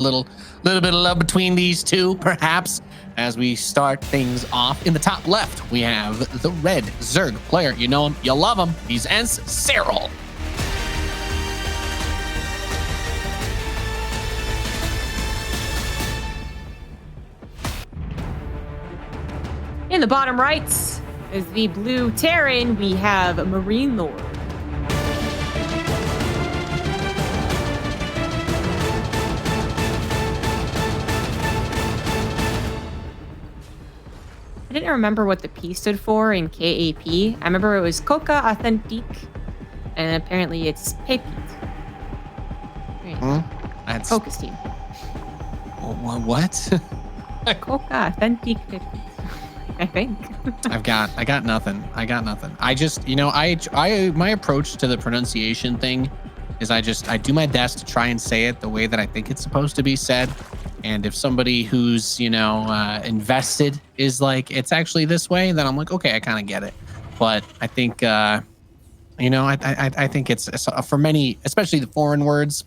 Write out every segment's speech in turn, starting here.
Little bit of love between these two, perhaps. As we start things off in the top left, we have the red Zerg player. You know him, you love him. He's Serral. In the bottom right is the blue Terran. We have MarineLorD. I didn't remember what the P stood for in KAP. I remember it was Coca Authentique, and apparently it's Pepite. That's Coca's team. What? Coca Authentique Pepite. I think. I got nothing. I just, my approach to the pronunciation thing is I do my best to try and say it the way that I think it's supposed to be said. And if somebody who's, invested is like, it's actually this way, then I'm like, okay, I kind of get it. But I think, I think it's for many, especially the foreign words,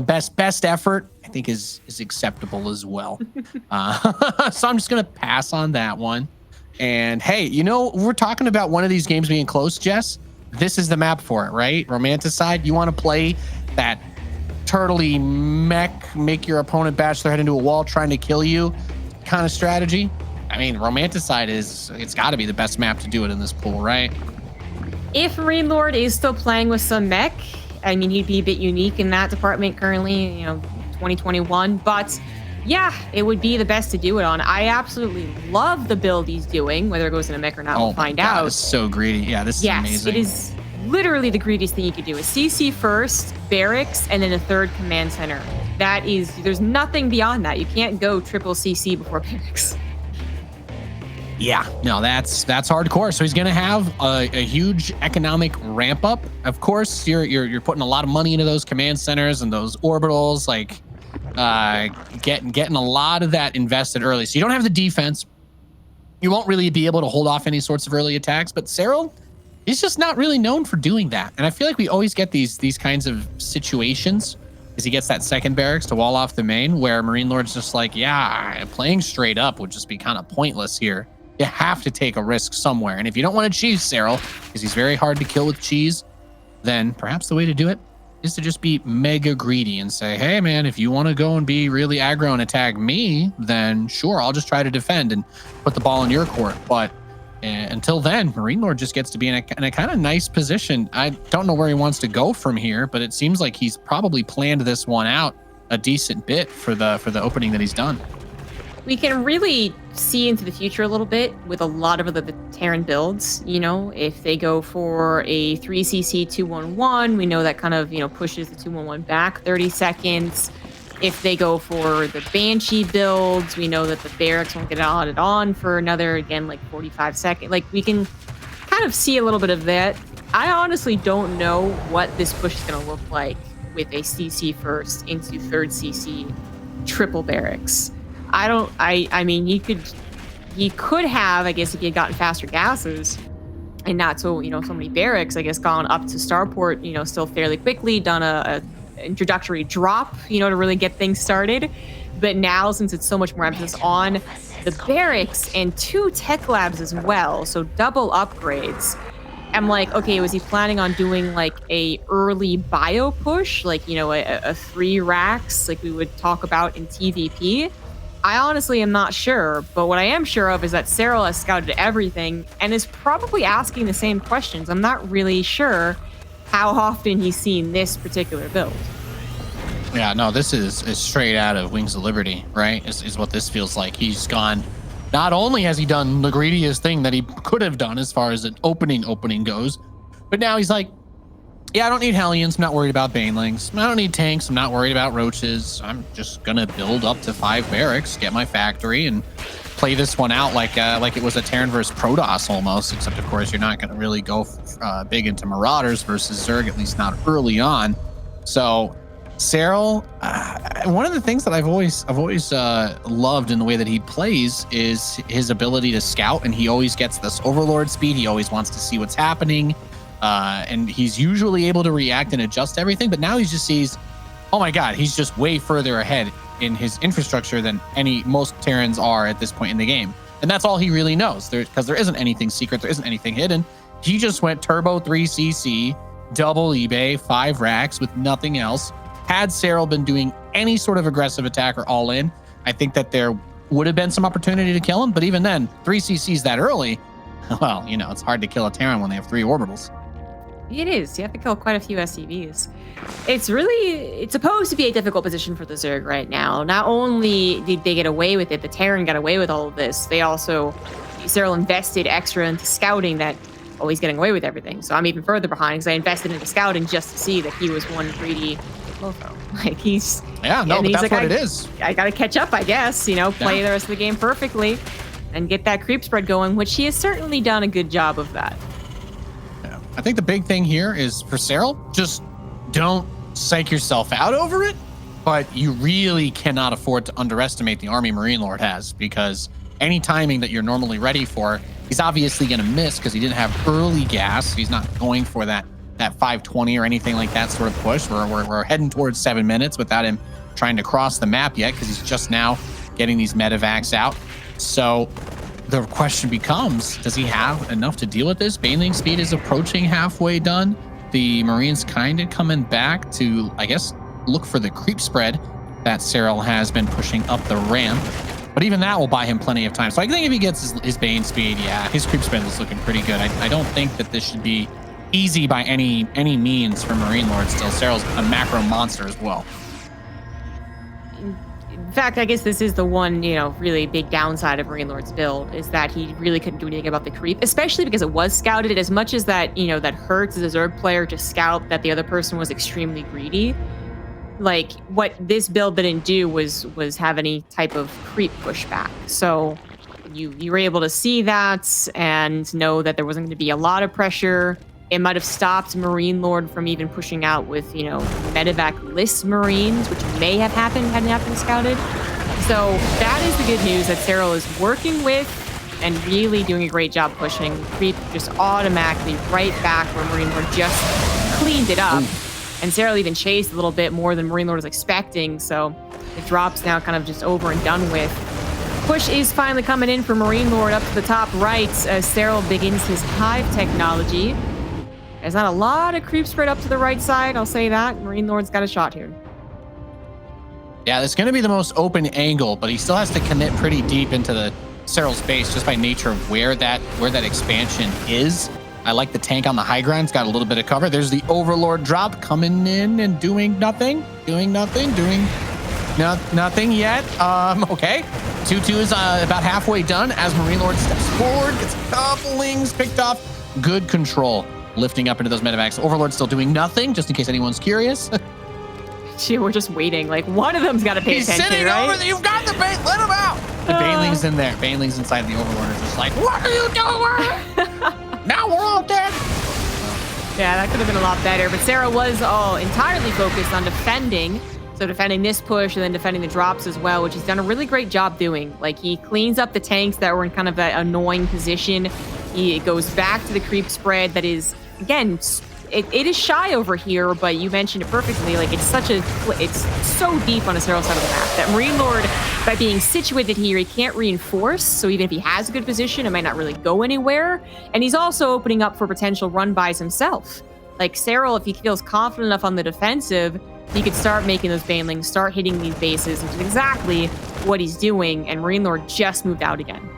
best effort, I think is acceptable as well. So I'm just going to pass on that one. And hey, we're talking about one of these games being close, Jess. This is the map for it, right? Romanticide, you want to play that turtley mech, make your opponent bash their head into a wall trying to kill you kind of strategy. I mean, Romanticide it's got to be the best map to do it in this pool, right? If MarineLorD is still playing with some mech, I mean, he'd be a bit unique in that department currently, 2021. But yeah, it would be the best to do it on. I absolutely love the build he's doing. Whether it goes in a mech or not, we'll find out. It's so greedy. Yeah, this is amazing. Yes, it is literally the greediest thing you could do. A CC first, barracks, and then a third command center. There's nothing beyond that. You can't go triple CC before barracks. Yeah, no, that's hardcore. So he's gonna have a huge economic ramp up. Of course, you're putting a lot of money into those command centers and those orbitals, like getting a lot of that invested early. So you don't have the defense. You won't really be able to hold off any sorts of early attacks. But Serral, he's just not really known for doing that. And I feel like we always get these kinds of situations as he gets that second barracks to wall off the main, where MarineLorD's just like, yeah, playing straight up would just be kind of pointless here. You have to take a risk somewhere. And if you don't want to cheese Serral, because he's very hard to kill with cheese, then perhaps the way to do it is to just be mega greedy and say, hey, man, if you want to go and be really aggro and attack me, then sure, I'll just try to defend and put the ball in your court. But until then, MarineLorD just gets to be in a kind of nice position. I don't know where he wants to go from here, but it seems like he's probably planned this one out a decent bit for the opening that he's done. We can really see into the future a little bit with a lot of the Terran builds. If they go for a 3cc 211, we know that kind of pushes the 211 back 30 seconds. If they go for the Banshee builds, we know that the barracks won't get added on for another, again, like 45 seconds. Like, we can kind of see a little bit of that. I honestly don't know what this push is going to look like with a CC first into third CC triple barracks. I mean, he could have, I guess, if he had gotten faster gases and not so many barracks, I guess, gone up to starport, still fairly quickly, done a introductory drop, to really get things started. But now, since it's so much more emphasis on the barracks and 2 tech labs as well, so double upgrades, I'm like, okay, was he planning on doing like a early bio push, like, a 3 racks like we would talk about in TVP? I honestly am not sure, but what I am sure of is that Serral has scouted everything and is probably asking the same questions. I'm not really sure how often he's seen this particular build. Yeah, no, this is straight out of Wings of Liberty, right? Is what this feels like. He's gone, not only has he done the greediest thing that he could have done as far as an opening goes, but now he's like, yeah, I don't need Hellions. I'm not worried about Banelings. I don't need tanks. I'm not worried about Roaches. I'm just going to build up to 5 barracks, get my factory, and play this one out like it was a Terran versus Protoss almost, except, of course, you're not going to really go big into Marauders versus Zerg, at least not early on. So Serral, one of the things that I've always loved in the way that he plays is his ability to scout, and he always gets this Overlord speed. He always wants to see what's happening. And he's usually able to react and adjust everything, but now he just sees, oh my God, he's just way further ahead. in his infrastructure than most Terrans are at this point in the game. And that's all he really knows, because there isn't anything secret, there isn't anything hidden. He just went turbo 3cc, double eBay, 5 racks with nothing else. Had Serral been doing any sort of aggressive attack or all in, I think that there would have been some opportunity to kill him. But even then, 3cc's that early, well, you know, it's hard to kill a Terran when they have 3 orbitals. It is. You have to kill quite a few SCVs. It's supposed to be a difficult position for the Zerg right now. Not only did they get away with it, the Terran got away with all of this. They also, Serral invested extra into scouting that, oh, he's getting away with everything. So I'm even further behind because I invested into scouting just to see that he was one greedy mofo. Like he's... Yeah, no, but that's like, what it is. I got to catch up, I guess, you know, play the rest of the game perfectly and get that creep spread going, which he has certainly done a good job of that. I think the big thing here is for Serral, just don't psych yourself out over it, but you really cannot afford to underestimate the army MarineLorD has, because any timing that you're normally ready for, he's obviously going to miss because he didn't have early gas. He's not going for that 520 or anything like that sort of push. We're heading towards 7 minutes without him trying to cross the map yet, because he's just now getting these medevacs out. So the question becomes, does he have enough to deal with this? Baneling speed is approaching halfway done. The Marines kind of coming back to, I guess, look for the creep spread that Serral has been pushing up the ramp. But even that will buy him plenty of time. So I think if he gets his Bane speed, yeah, his creep spread is looking pretty good. I don't think that this should be easy by any means for MarineLorD still. Serral's a macro monster as well. In fact, I guess this is the one, you know, really big downside of MarineLorD's build, is that he really couldn't do anything about the creep, especially because it was scouted. As much as that, you know, that hurts as a Zerg player to scout that the other person was extremely greedy. Like, what this build didn't do was have any type of creep pushback. So you were able to see that and know that there wasn't going to be a lot of pressure. It might have stopped MarineLorD from even pushing out with, you know, medevac-less Marines, which may have happened had not been scouted. So that is the good news that Serral is working with and really doing a great job pushing. Creep just automatically right back where MarineLorD just cleaned it up. And Serral even chased a little bit more than MarineLorD was expecting. So the drop's now kind of just over and done with. Push is finally coming in for MarineLorD up to the top right as Serral begins his hive technology. There's not a lot of creep spread up to the right side, I'll say that. MarineLorD's got a shot here. Yeah, it's going to be the most open angle, but he still has to commit pretty deep into the Serral's base just by nature of where that expansion is. I like the tank on the high ground. It's got a little bit of cover. There's the Overlord drop coming in and doing nothing yet. Okay. 2-2 is about halfway done as MarineLorD steps forward, gets a couple lings picked off. Good control. Lifting up into those medevacs. Overlord's still doing nothing, just in case anyone's curious. Gee, we're just waiting. Like, one of them's got to pay attention, sitting right? over there. You've got the bait. Let him out. The Baneling's in there. Baneling's inside the Overlord is just like, what are you doing? Now we're all dead. Yeah, that could have been a lot better. But Serral was all entirely focused on defending. So defending this push and then defending the drops as well, which he's done a really great job doing. Like, he cleans up the tanks that were in kind of that annoying position. He goes back to the creep spread that is, again, it is shy over here, but you mentioned it perfectly. Like, it's so deep on the Serral side of the map that MarineLorD, by being situated here, he can't reinforce. So even if he has a good position, it might not really go anywhere. And he's also opening up for potential run-bys himself. Like, Serral, if he feels confident enough on the defensive, he could start making those banelings, start hitting these bases, which is exactly what he's doing. And MarineLorD just moved out again.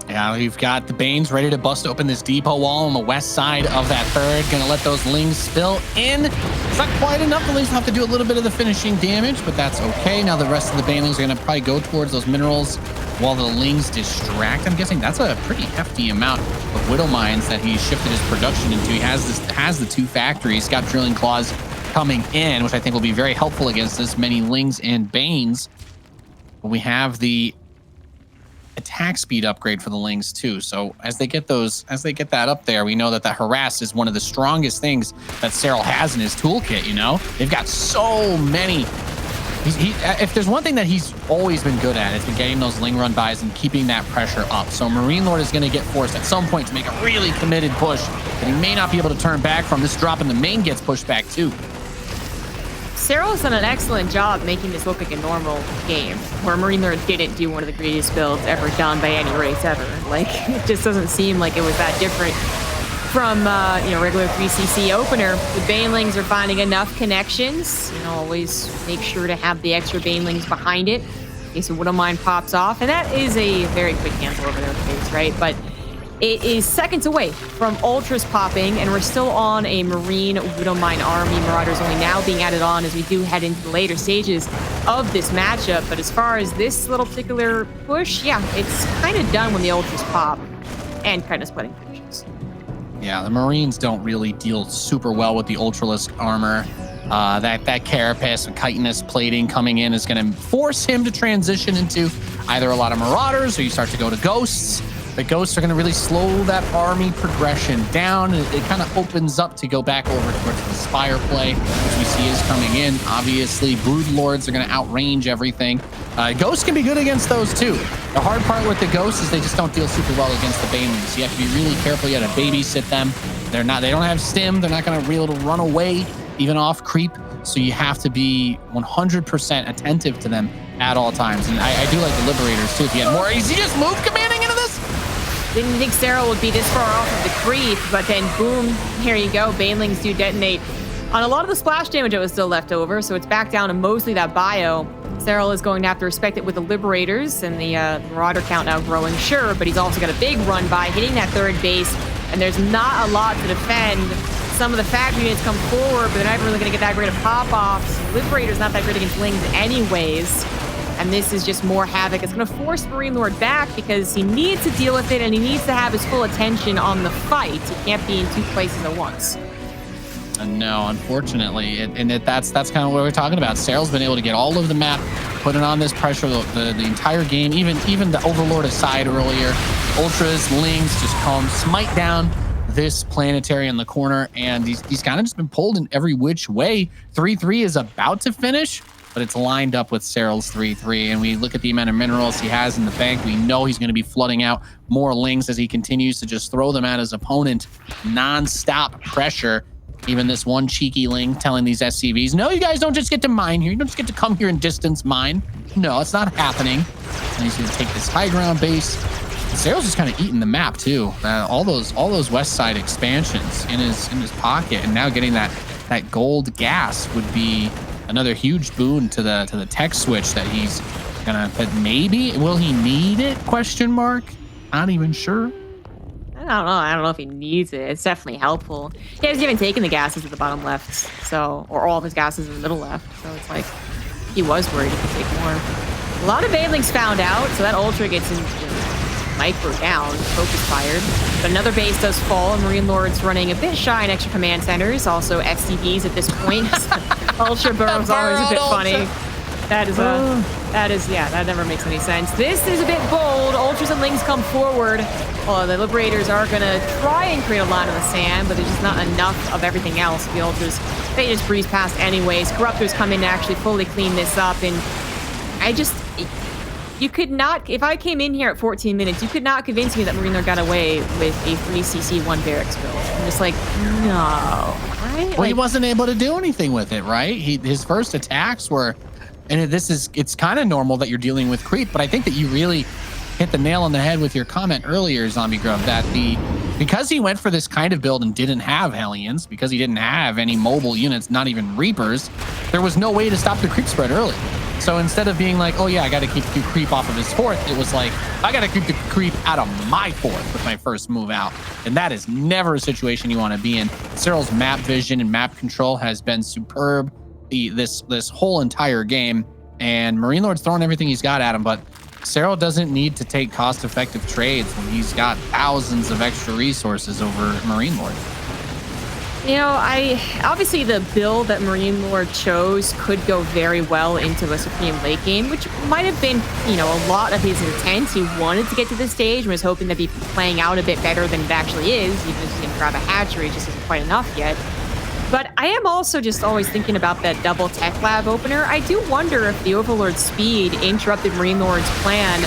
Yeah, we've got the Banes ready to bust open this depot wall on the west side of that third. Gonna let those Lings spill in. It's not quite enough. The Lings have to do a little bit of the finishing damage, but that's okay. Now the rest of the Banelings are gonna probably go towards those minerals while the Lings distract. I'm guessing that's a pretty hefty amount of Widow Mines that he's shifted his production into. He has the 2 factories, got drilling claws coming in, which I think will be very helpful against this many Lings and Banes. But we have the attack speed upgrade for the Lings too. So as they get that up there, we know that the harass is one of the strongest things that Serral has in his toolkit. You know, they've got so many. If there's one thing that he's always been good at, it's been getting those Ling run bys and keeping that pressure up. So MarineLorD is going to get forced at some point to make a really committed push that he may not be able to turn back from. This drop in the main gets pushed back too. Serral's done an excellent job making this look like a normal game, where MarineLorD didn't do one of the greatest builds ever done by any race ever. Like, it just doesn't seem like it was that different from, regular 3cc opener. The Banelings are finding enough connections. Always make sure to have the extra Banelings behind it in case a Widowmine pops off. And that is a very quick cancel over their face, right? But it is seconds away from Ultras popping, and we're still on a Marine Widowmine army. Marauders only now being added on as we do head into the later stages of this matchup. But as far as this little particular push, yeah, it's kind of done when the Ultras pop and kind of splitting pushes. Yeah, the Marines don't really deal super well with the Ultralisk armor. That Carapace and chitinous plating coming in is going to force him to transition into either a lot of Marauders or you start to go to Ghosts. The Ghosts are going to really slow that army progression down. It kind of opens up to go back over towards the Spire play, which we see is coming in. Obviously, Broodlords are going to outrange everything. Ghosts can be good against those too. The hard part with the Ghosts is they just don't deal super well against the Banelings. You have to be really careful. You got to babysit them. They don't have stim. They're not going to be able to run away even off creep. So you have to be 100% attentive to them at all times. And I do like the Liberators too. If you had more easy, just move commanding into this. Didn't think Serral would be this far off of the creep, but then boom, here you go. Banelings do detonate on a lot of the splash damage that was still left over, so it's back down to mostly that bio. Serral is going to have to respect it with the Liberators and the Marauder count now growing, sure, but he's also got a big run by hitting that third base, and there's not a lot to defend. Some of the factory units come forward, but they're not really going to get that great of pop-offs. Liberator's not that great against Lings anyways. And this is just more havoc. It's going to force MarineLorD back because he needs to deal with it and he needs to have his full attention on the fight. He can't be in two places at once. No, unfortunately. That's kind of what we're talking about. Serral's been able to get all over the map, put it on this pressure the entire game, even the Overlord aside earlier. Ultras, Lings just come, smite down this planetary in the corner, and he's kind of just been pulled in every which way. 3-3 is about to finish, but it's lined up with Serral's 3-3, and we look at the amount of minerals he has in the bank. We know he's going to be flooding out more Lings as he continues to just throw them at his opponent. Non-stop pressure. Even this one cheeky Ling telling these SCVs, no, you guys don't just get to mine here. You don't just get to come here and distance mine. No, it's not happening. And he's going to take this high ground base. Serral's just kind of eating the map too. All those west side expansions in his pocket, and now getting that gold gas would be another huge boon to the tech switch that he's gonna. But maybe will he need it? Question mark. Not even sure. I don't know if he needs it. It's definitely helpful. He hasn't even taken the gases at the bottom left, so or all of his gases in the middle left. So it's like he was worried he could take more. A lot of Banelings found out, so that Ultra gets in. Micro down, focus fired. But another base does fall, and MarineLorD's running a bit shy in extra command centers, also SCVs at this point. Ultra Burrow's always a bit funny. That never makes any sense. This is a bit bold. Ultras and Lings come forward. Well, the Liberators are gonna try and create a line in the sand, but there's just not enough of everything else. The Ultras, they just breeze past anyways. Corruptors come in to actually fully clean this up, and you could not, if I came in here at 14 minutes, you could not convince me that MarineLorD got away with a 3cc 1 barracks build. I'm just like, no. Right? Well, he wasn't able to do anything with it, right? His first attacks were, and it's kind of normal that you're dealing with creep, but I think that you really hit the nail on the head with your comment earlier, Zombie Grub, that because he went for this kind of build and didn't have Hellions, because he didn't have any mobile units, not even Reapers, there was no way to stop the creep spread early. So instead of being like, oh yeah, I got to keep the creep off of his fourth, it was like, I got to keep the creep out of my fourth with my first move out. And that is never a situation you want to be in. Serral's map vision and map control has been superb this whole entire game. And MarineLorD's throwing everything he's got at him, but Serral doesn't need to take cost-effective trades when he's got thousands of extra resources over MarineLorD. Obviously the build that MarineLorD chose could go very well into a Supreme late game, which might have been, a lot of his intent. He wanted to get to this stage and was hoping to be playing out a bit better than it actually is, even if he didn't grab a hatchery, it just isn't quite enough yet. But I am also just always thinking about that double tech lab opener. I do wonder if the Overlord speed interrupted MarineLorD's plan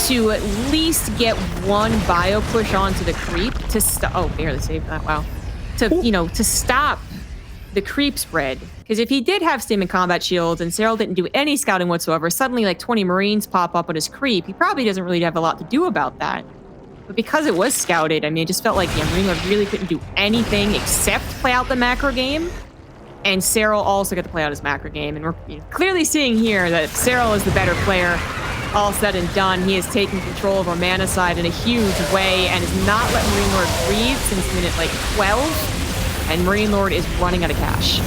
to at least get one bio push onto the creep to stop. Oh, barely saved that. Wow. To stop the creep spread. Because if he did have stim and combat shields and Serral didn't do any scouting whatsoever, suddenly like 20 Marines pop up on his creep, he probably doesn't really have a lot to do about that. But because it was scouted, I mean, it just felt like MarineLorD really couldn't do anything except play out the macro game. And Serral also got to play out his macro game. And we're clearly seeing here that Serral is the better player. All said and done, he has taken control of Romanicide in a huge way and has not let MarineLorD breathe since minute like 12. And MarineLorD is running out of cash.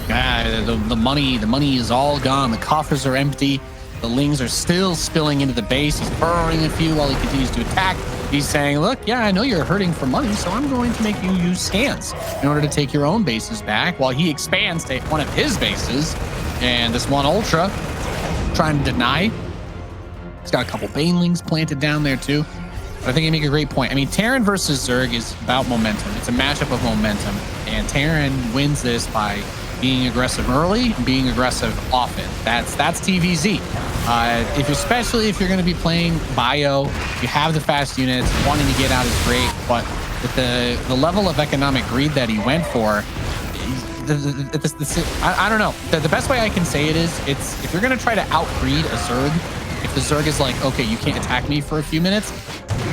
The money is all gone. The coffers are empty. The Lings are still spilling into the base. He's burrowing a few while he continues to attack. He's saying, look, yeah, I know you're hurting for money, so I'm going to make you use scans in order to take your own bases back, while he expands to one of his bases. And this one Ultra trying to deny. He's got a couple Banelings planted down there too. But I think you make a great point. I mean, Terran versus Zerg is about momentum. It's a matchup of momentum. And Terran wins this by being aggressive early and being aggressive often. That's TVZ. Especially if you're going to be playing bio, you have the fast units, wanting to get out is great, but with the level of economic greed that he went for, I don't know. The best way I can say it is, it's if you're going to try to outbreed a Zerg, if the Zerg is like, okay, you can't attack me for a few minutes,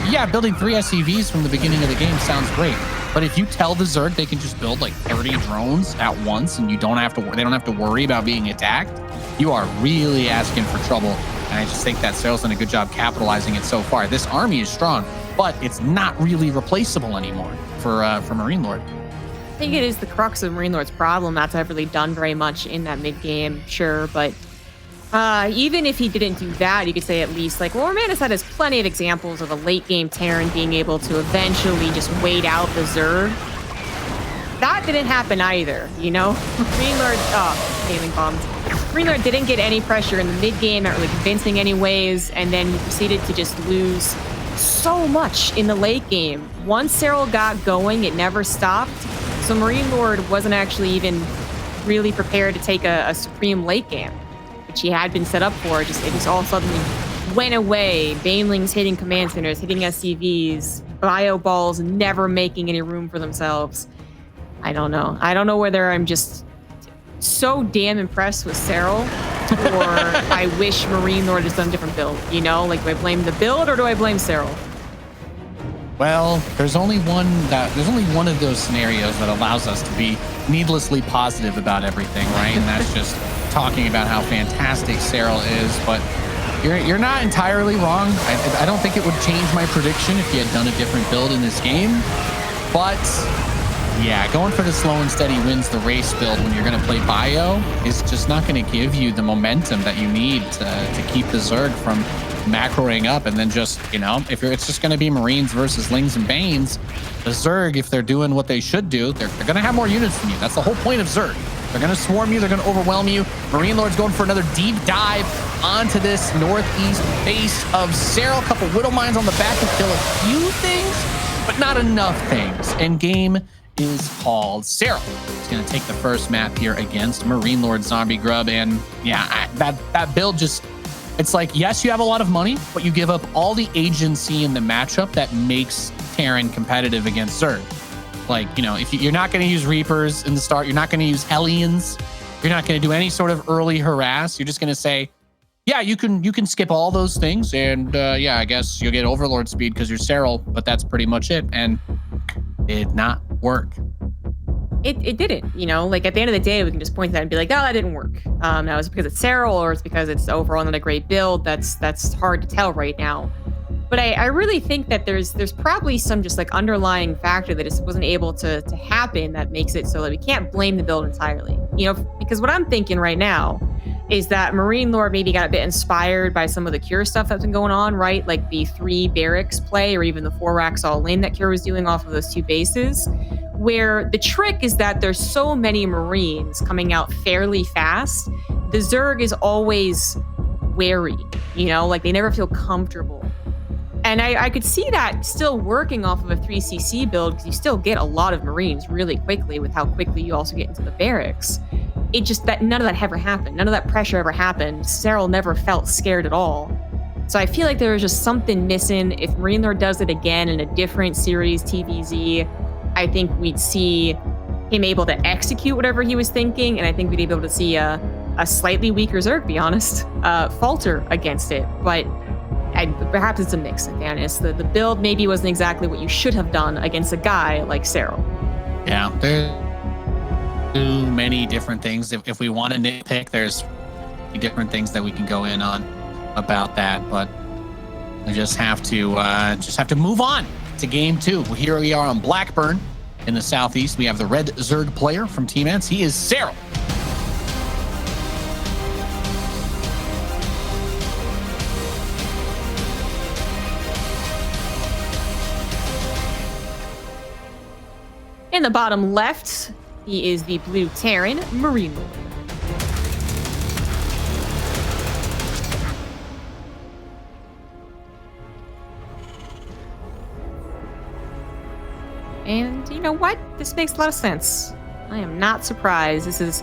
yeah, building 3 SCVs from the beginning of the game sounds great. But if you tell the Zerg they can just build like 30 drones at once and they don't have to worry about being attacked, you are really asking for trouble. And I just think that Serral's done a good job capitalizing it so far. This army is strong, but it's not really replaceable anymore for MarineLorD. I think it is the crux of MarineLorD's problem not to have really done very much in that mid game, sure, but even if he didn't do that, you could say at least, like, well, Romanicide has plenty of examples of a late game Terran being able to eventually just wait out the Zerg. That didn't happen either, you know? MarineLorD, gaming bombs. MarineLorD didn't get any pressure in the mid game, not really convincing anyways, and then he proceeded to just lose so much in the late game. Once Serral got going, it never stopped. So MarineLorD wasn't actually even really prepared to take a supreme late game, which he had been set up for. It just all suddenly went away. Banelings hitting command centers, hitting SCVs, bio balls never making any room for themselves. I don't know. I don't know whether I'm just so damn impressed with Serral, or I wish MarineLorD has done a different build. You know, like, do I blame the build or do I blame Serral? Well, there's only one of those scenarios that allows us to be needlessly positive about everything, right? And that's just talking about how fantastic Serral is. But you're not entirely wrong. I don't think it would change my prediction if you had done a different build in this game. But yeah, going for the slow and steady wins the race build when you're going to play bio is just not going to give you the momentum that you need to keep the Zerg from macroing up. And then just, you know, if it's just going to be Marines versus Lings and Banes, the Zerg, if they're doing what they should do, they're going to have more units than you. That's the whole point of Zerg. They're going to swarm you. They're going to overwhelm you. MarineLorD's going for another deep dive onto this northeast base of Serral. A couple Widow Mines on the back to kill a few things, but not enough things. And game is called. Serral is going to take the first map here against MarineLorD Zombie Grub. And yeah, that build just, it's like, yes, you have a lot of money, but you give up all the agency in the matchup that makes Terran competitive against Zerg. Like, you know, if you're not going to use Reapers in the start, you're not going to use Hellions, you're not going to do any sort of early harass. You're just going to say, yeah, you can skip all those things, and yeah, I guess you'll get Overlord speed because you're Serral, but that's pretty much it. And it did not work. It didn't, you know, like at the end of the day, we can just point to that and be like, oh, that didn't work. Now it's because it's Serral or it's because it's overall not a great build. That's hard to tell right now. But I really think that there's probably some just like underlying factor that just wasn't able to happen that makes it so that we can't blame the build entirely. You know, because what I'm thinking right now is that MarineLorD maybe got a bit inspired by some of the Cure stuff that's been going on, right? Like the 3 barracks play or even the 4 racks all in that Cure was doing off of those 2 bases, where the trick is that there's so many Marines coming out fairly fast. The Zerg is always wary, you know, like they never feel comfortable. And I could see that still working off of a 3cc build because you still get a lot of Marines really quickly with how quickly you also get into the barracks. It just that none of that ever happened. None of that pressure ever happened. Serral never felt scared at all. So I feel like there was just something missing. If MarineLorD does it again in a different series, TVZ, I think we'd see him able to execute whatever he was thinking, and I think we'd be able to see a slightly weaker Zerg, be honest, falter against it. But perhaps it's a mix, in fairness. The build maybe wasn't exactly what you should have done against a guy like Serral. Yeah, there's too many different things. If we want to nitpick, there's different things that we can go in on about that, but we just have to move on to game 2. Here we are on Blackburn in the southeast. We have the red Zerg player from Team Ents. He is Serral. In the bottom left, he is the blue Terran, MarineLorD. And you know what? This makes a lot of sense. I am not surprised. This is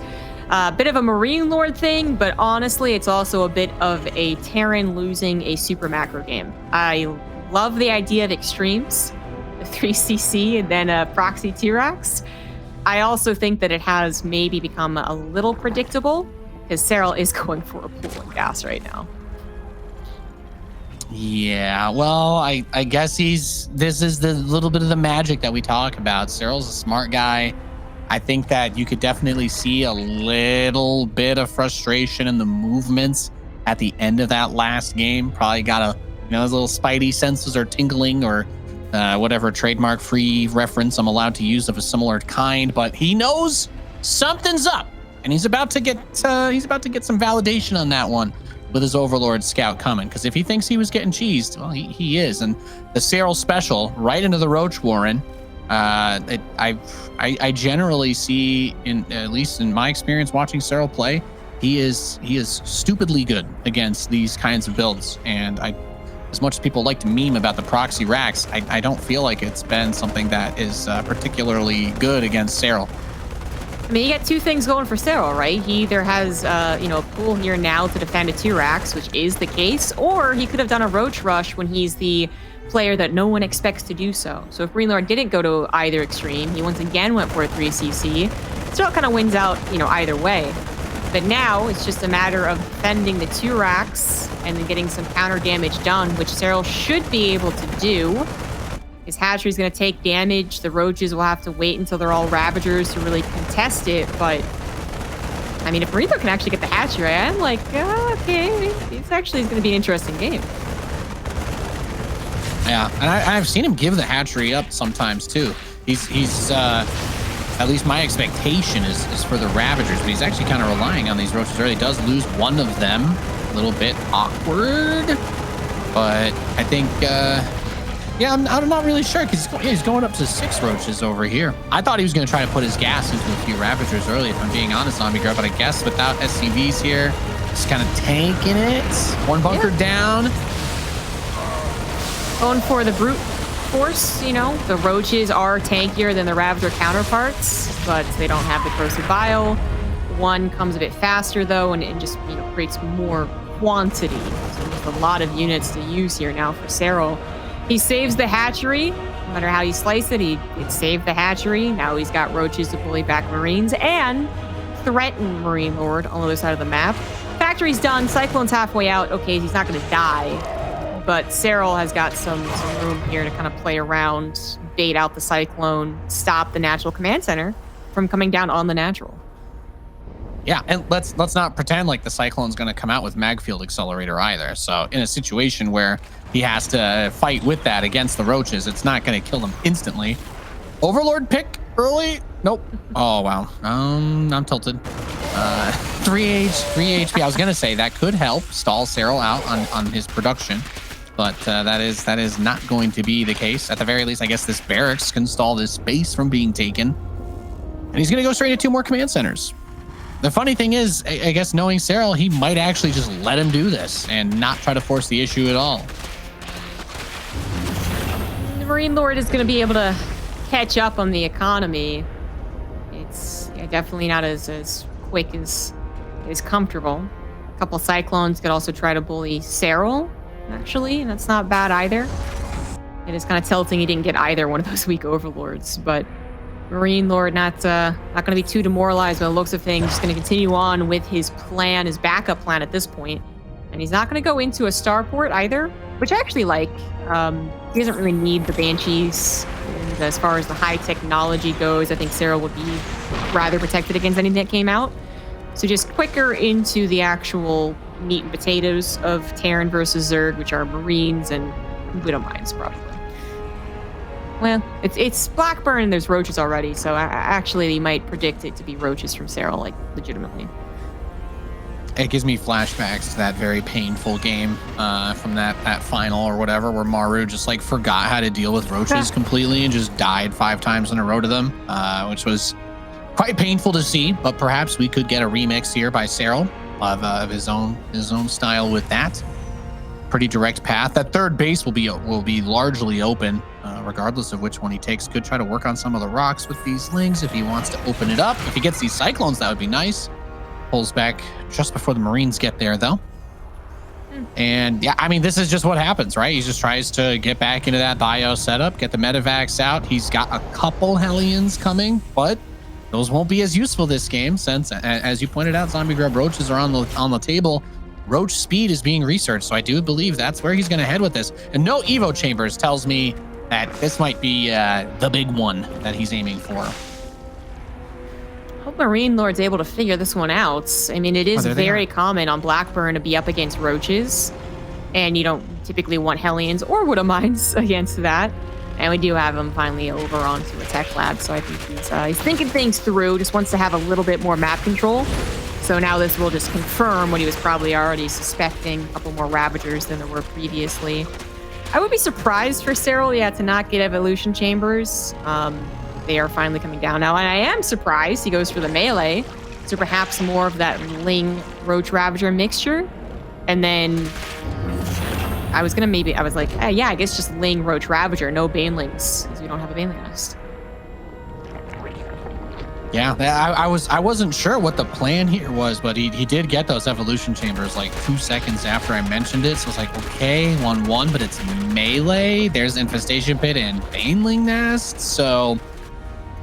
a bit of a MarineLorD thing, but honestly, it's also a bit of a Terran losing a super macro game. I love the idea of extremes, the 3cc and then a proxy T-Rex. I also think that it has maybe become a little predictable because Serral is going for a pool and gas right now. Yeah, well, I guess this is the little bit of the magic that we talk about. Serral's a smart guy. I think that you could definitely see a little bit of frustration in the movements at the end of that last game. Probably got those little spidey senses are tingling, or whatever trademark free reference I'm allowed to use of a similar kind, but he knows something's up, and he's about to get some validation on that one with his Overlord scout coming, because if he thinks he was getting cheesed, well, he is. And the Serral special right into the Roach Warren, I generally see, at least in my experience watching Serral play, he is stupidly good against these kinds of builds. And as much as people like to meme about the proxy racks, I don't feel like it's been something that is particularly good against Serral. I mean, you got two things going for Serral, right? He either has, a pool here now to defend a 2-racks, which is the case, or he could have done a Roach Rush when he's the player that no one expects to do so. So if MarineLorD didn't go to either extreme, he once again went for a 3cc. Serral kind of wins out, either way. But now it's just a matter of defending the 2-racks and then getting some counter damage done, which Serral should be able to do. His hatchery's going to take damage. The Roaches will have to wait until they're all Ravagers to really contest it. But, I mean, if MarineLorD can actually get the hatchery, I'm like, okay, this actually is going to be an interesting game. Yeah, and I've seen him give the hatchery up sometimes, too. He's at least my expectation is for the Ravagers, but he's actually kind of relying on these Roaches early. He does lose one of them. A little bit awkward. But I think... yeah, I'm not really sure, because he's going up to 6 Roaches over here. I thought he was going to try to put his gas into a few Ravagers early, if I'm being honest, Zombie Girl, but I guess without SCVs here, just kind of tanking it. One bunker down. Going for the brute force, the Roaches are tankier than the Ravager counterparts, but they don't have the corrosive bile. One comes a bit faster, though, and it just creates more quantity. So there's a lot of units to use here now for Serral. He saves the hatchery. No matter how you slice it, it saved the hatchery. Now he's got Roaches to bully back Marines and threaten MarineLorD on the other side of the map. Factory's done. Cyclone's halfway out. Okay, he's not going to die. But Serral has got some room here to kind of play around, bait out the Cyclone, stop the natural command center from coming down on the natural. Yeah, and let's not pretend like the Cyclone's going to come out with Magfield Accelerator either. So in a situation where he has to fight with that against the Roaches, it's not going to kill them instantly. Overlord pick early? Nope. Oh, wow. I'm tilted. 3 HP. I was going to say that could help stall Serral out on his production, but that is not going to be the case. At the very least, I guess this barracks can stall this space from being taken. And he's going to go straight to 2 more command centers. The funny thing is, I guess knowing Serral, he might actually just let him do this and not try to force the issue at all. The MarineLorD is going to be able to catch up on the economy. It's definitely not as quick as comfortable. A couple Cyclones could also try to bully Serral, actually, and that's not bad either. It is kind of tilting he didn't get either one of those weak Overlords, but MarineLorD not going to be too demoralized by the looks of things. Just going to continue on with his plan, his backup plan at this point. And he's not going to go into a starport either, which I actually like. He doesn't really need the Banshees. And as far as the high technology goes, I think Serral would be rather protected against anything that came out. So just quicker into the actual meat and potatoes of Terran versus Zerg, which are Marines and Widow Mines, probably. Well, it's Blackburn and there's roaches already, so actually you might predict it to be roaches from Serral, like, legitimately. It gives me flashbacks to that very painful game from that final or whatever, where Maru just like forgot how to deal with roaches completely and just died 5 times in a row to them, which was quite painful to see. But perhaps we could get a remix here by Serral of his own style with that. Pretty direct path. That third base will be largely open, regardless of which one he takes. Could try to work on some of the rocks with these lings if he wants to open it up. If he gets these cyclones, that would be nice. Pulls back just before the Marines get there, though. And yeah, I mean, this is just what happens, right? He just tries to get back into that bio setup, get the medevacs out. He's got a couple Hellions coming, but those won't be as useful this game since, as you pointed out, Zombie Grub roaches are on the table. Roach speed is being researched, so I do believe that's where he's going to head with this. And no Evo Chambers tells me that this might be the big one that he's aiming for. Hope MarineLorD's able to figure this one out. I mean, it is very common on Blackburn to be up against roaches, and you don't typically want Hellions or Widow Mines against that. And we do have him finally over onto a tech lab, so I think he's thinking things through, just wants to have a little bit more map control. So now this will just confirm what he was probably already suspecting, a couple more Ravagers than there were previously. I would be surprised for Serral, to not get Evolution Chambers. They are finally coming down now, and I am surprised he goes for the melee, so perhaps more of that Ling Roach Ravager mixture. And then I was like, hey, I guess just Ling Roach Ravager, no Banelings, because we don't have a Baneling nest. Yeah, I wasn't sure what the plan here was, but he did get those Evolution Chambers like 2 seconds after I mentioned it. So I was like, okay, 1-1, but it's melee. There's Infestation Pit and Baneling Nest. So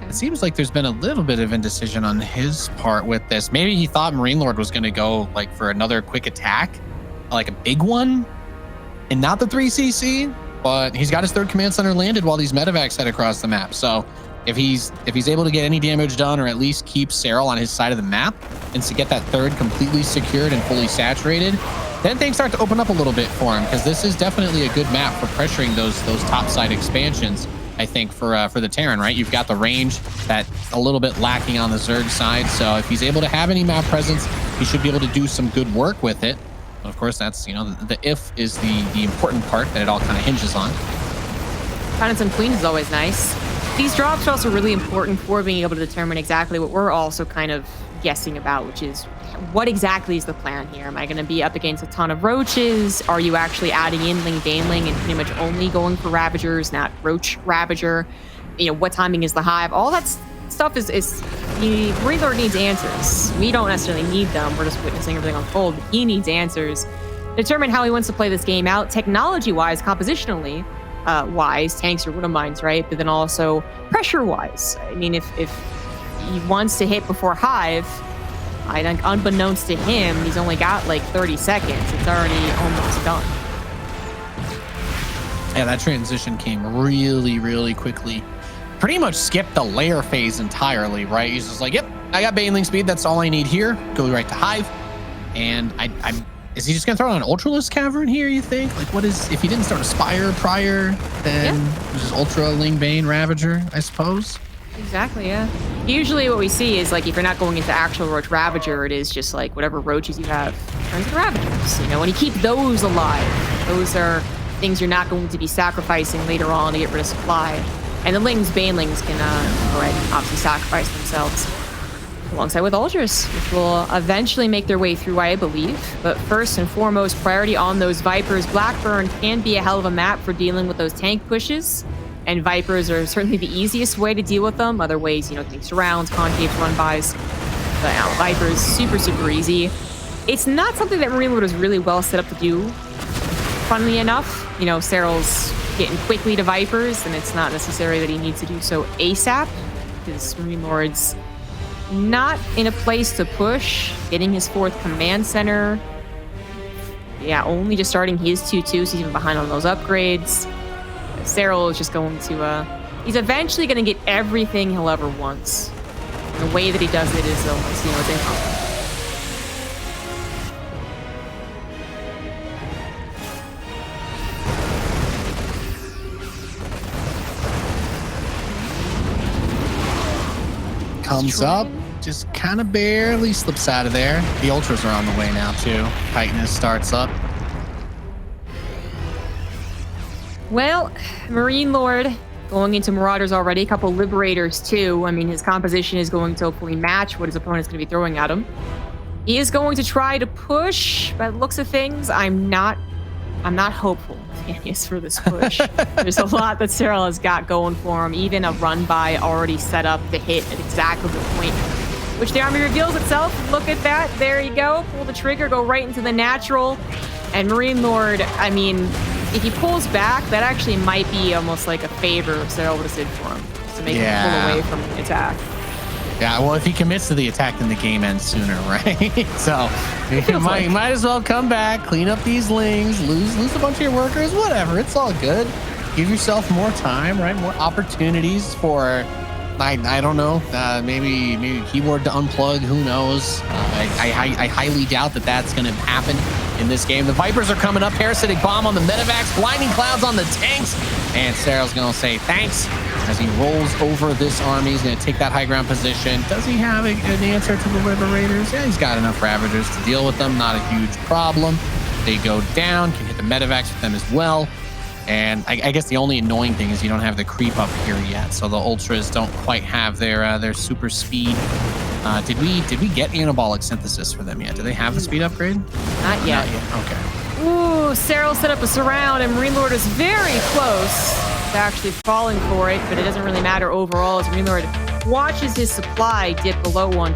it seems like there's been a little bit of indecision on his part with this. Maybe he thought MarineLorD was going to go like for another quick attack, like a big one, and not the 3cc. But he's got his third command center landed while these medevacs head across the map. So if he's able to get any damage done, or at least keep Serral on his side of the map, and to get that third completely secured and fully saturated, then things start to open up a little bit for him, because this is definitely a good map for pressuring those top side expansions. I think for the Terran, right? You've got the range that's a little bit lacking on the Zerg side. So if he's able to have any map presence, he should be able to do some good work with it. But of course, that's, the if is the important part that it all kind of hinges on. Finding some queens is always nice. These drops are also really important for being able to determine exactly what we're also kind of guessing about, which is what exactly is the plan here? Am I going to be up against a ton of roaches? Are you actually adding in Ling Baneling and pretty much only going for Ravagers, not Roach Ravager? What timing is the hive? All that stuff is MarineLorD needs answers. We don't necessarily need them. We're just witnessing everything unfold. But he needs answers. Determine how he wants to play this game out, technology-wise, compositionally. Wise, tanks or Widow Mines, right? But then also pressure-wise. I mean, if he wants to hit before Hive, I think unbeknownst to him, he's only got like 30 seconds. It's already almost done. Yeah, that transition came really, really quickly. Pretty much skipped the layer phase entirely, right? He's just like, yep, I got Baneling speed. That's all I need here. Go right to Hive. And is he just going to throw on an Ultralisk Cavern here, you think? Like, what is, if he didn't start a Spire prior, then just Ultra Ling Bane Ravager, I suppose? Exactly, yeah. Usually what we see is, like, if you're not going into actual Roach Ravager, it is just, like, whatever roaches you have turns into Ravagers. When you keep those alive, those are things you're not going to be sacrificing later on to get rid of supply. And the Lings, Banelings can go ahead and obviously sacrifice themselves. Alongside with Ultras, which will eventually make their way through, I believe. But first and foremost, priority on those Vipers. Blackburn can be a hell of a map for dealing with those tank pushes, and Vipers are certainly the easiest way to deal with them. Other ways, getting surrounds, concave run-bys. But Vipers, super, super easy. It's not something that MarineLorD is really well set up to do, funnily enough. Serral's getting quickly to Vipers, and it's not necessary that he needs to do so ASAP. because MarineLorD's not in a place to push. Getting his 4th command center. Yeah, only just starting his 2-2, so he's even behind on those upgrades. Serral is just going to, he's eventually going to get everything he'll ever want. And the way that he does it is almost, it's impossible. Comes up, just kind of barely slips out of there. The Ultras are on the way now, too. Titanus starts up. Well, MarineLorD going into Marauders already. A couple Liberators, too. I mean, his composition is going to hopefully match what his opponent's going to be throwing at him. He is going to try to push. By the looks of things, I'm not hopeful for this push. There's a lot that Serral has got going for him. Even a run by already set up to hit at exactly the point which the army reveals itself. Look at that. There you go. Pull the trigger, go right into the natural. And MarineLorD, I mean, if he pulls back, that actually might be almost like a favor Serral would have did for him, just to make him pull away from the attack. Yeah, well, if he commits to the attack, then the game ends sooner, right? So you might as well come back, clean up these lings, lose a bunch of your workers, whatever. It's all good. Give yourself more time, right? More opportunities for, I don't know, maybe keyboard to unplug. Who knows? I highly doubt that that's going to happen in this game. The Vipers are coming up. Parasitic Bomb on the Medivacs, Blinding Clouds on the tanks, and Serral's going to say thanks as he rolls over this army. He's going to take that high ground position. Does he have an answer to the Liberators? Yeah, he's got enough Ravagers to deal with them. Not a huge problem. They go down, can hit the Medivacs with them as well. And I guess the only annoying thing is you don't have the creep up here yet, so the Ultras don't quite have their super speed. Did we get anabolic synthesis for them yet? Do they have the speed upgrade? Not yet. Not yet. Okay. Ooh, Serral set up a surround, and MarineLorD is very close to actually falling for it, but it doesn't really matter overall as MarineLorD watches his supply dip below 120.